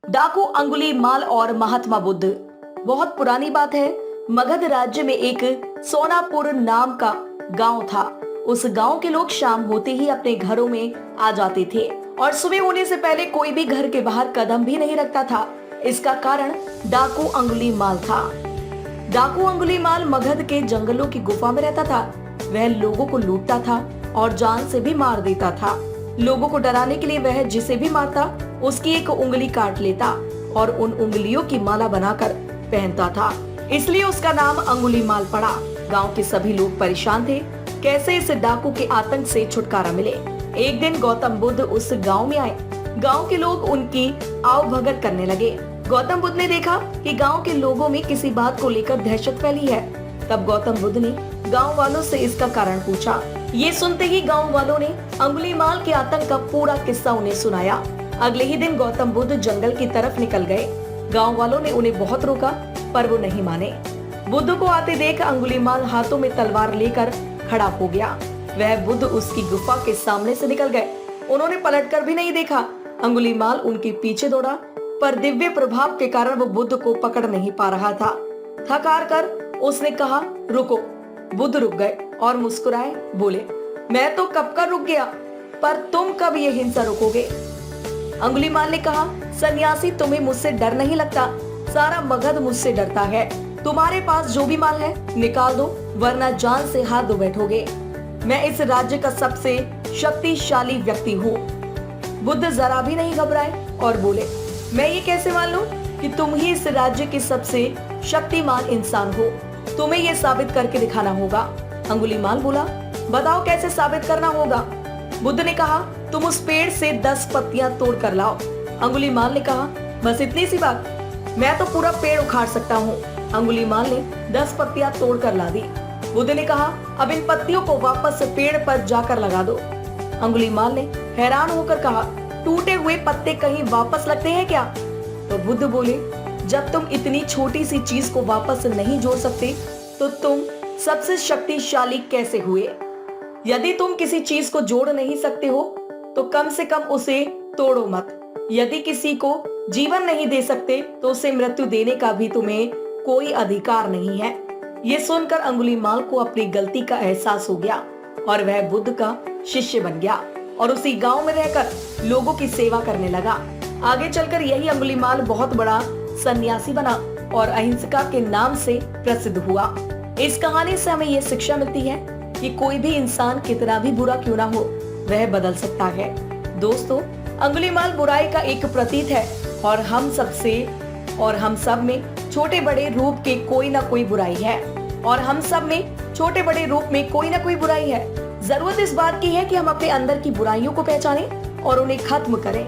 डाकू अंगुलीमाल और महात्मा बुद्ध। बहुत पुरानी बात है। मगध राज्य में एक सोनापुर नाम का गांव था। उस गांव के लोग शाम होते ही अपने घरों में आ जाते थे और सुबह होने से पहले कोई भी घर के बाहर कदम भी नहीं रखता था। इसका कारण डाकू अंगुलीमाल था। डाकू अंगुलीमाल मगध के जंगलों की गुफा में रहता था। वह लोगों को लूटता था और जान से भी मार देता था। लोगों को डराने के लिए वह जिसे भी मारता उसकी एक उंगली काट लेता और उन उंगलियों की माला बनाकर पहनता था। इसलिए उसका नाम अंगुलीमाल पड़ा। गांव के सभी लोग परेशान थे, कैसे इस डाकू के आतंक से छुटकारा मिले। एक दिन गौतम बुद्ध उस गांव में आए। गांव के लोग उनकी आवभगत करने लगे। गौतम बुद्ध ने देखा कि गांव के लोगों में किसी बात को लेकर दहशत फैली है। तब गौतम बुद्ध ने गांव वालों से इसका कारण पूछा। ये सुनते ही गांव वालों ने अंगुलीमाल के आतंक का पूरा किस्सा उन्हें सुनाया। अगले ही दिन गौतम बुद्ध जंगल की तरफ निकल गए। गांव वालों ने उन्हें बहुत रोका पर वो नहीं माने। बुद्ध को आते देख अंगुलीमाल हाथों में तलवार लेकर खड़ा हो गया। वह बुद्ध उसकी गुफा के सामने से निकल गए। उन्होंने पलटकर भी नहीं देखा। अंगुलीमाल उनके पीछे दौड़ा पर दिव्य प्रभाव के कारण वो बुद्ध को पकड़ नहीं पा रहा था। थक हार कर उसने कहा, रुको। बुद्ध रुक गए और मुस्कुराए, बोले, मैं तो कब का रुक गया, पर तुम कब ये हिंसा रोकोगे? अंगुलीमाल ने कहा, सन्यासी, तुम्हें मुझसे डर नहीं लगता? सारा मगध मुझसे डरता है। तुम्हारे पास जो भी माल है निकाल दो, वरना जान से हाथ धो बैठोगे। मैं इस राज्य का सबसे शक्तिशाली व्यक्ति हूँ। बुद्ध जरा भी नहीं घबराए और बोले, मैं ये कैसे मान लूं कि तुम ही इस राज्य के सबसे शक्तिमान इंसान हो? तुम्हें ये साबित करके दिखाना होगा। अंगुलीमाल बोला, बताओ कैसे साबित करना होगा? बुद्ध ने कहा, तुम उस पेड़ से 10 पत्तियां तोड़ कर लाओ। अंगुलीमाल ने कहा, बस इतनी सी बात? मैं तो पूरा पेड़ उखाड़ सकता हूँ। अंगुलीमाल ने 10 पत्तियां तोड़ कर ला दी। बुद्ध ने कहा, अब इन पत्तियों को वापस पेड़ पर जाकर लगा दो। अंगुलीमाल ने हैरान होकर कहा, टूटे हुए पत्ते कहीं वापस लगते हैं क्या? तो बुद्ध बोले, जब तुम इतनी छोटी सी चीज को वापस नहीं जोड़ सकते तो तुम सबसे शक्तिशाली कैसे हुए? यदि तुम किसी चीज को जोड़ नहीं सकते हो तो कम से कम उसे तोड़ो मत। यदि किसी को जीवन नहीं दे सकते तो उसे मृत्यु देने का भी तुम्हें कोई अधिकार नहीं है। ये सुनकर अंगुलीमाल को अपनी गलती का एहसास हो गया और वह बुद्ध का शिष्य बन गया और उसी गांव में रहकर लोगों की सेवा करने लगा। आगे चलकर यही अंगुलीमाल बहुत बड़ा सन्यासी बना और अहिंसा के नाम से प्रसिद्ध हुआ। इस कहानी से हमें यह शिक्षा मिलती है कि कोई भी इंसान कितना भी बुरा क्यों ना हो, वह बदल सकता है। दोस्तों, अंगुलीमाल बुराई का एक प्रतीक है और हम सब में छोटे बड़े रूप के कोई ना कोई बुराई है जरूरत इस बात की है कि हम अपने अंदर की बुराइयों को पहचानें और उन्हें खत्म करें।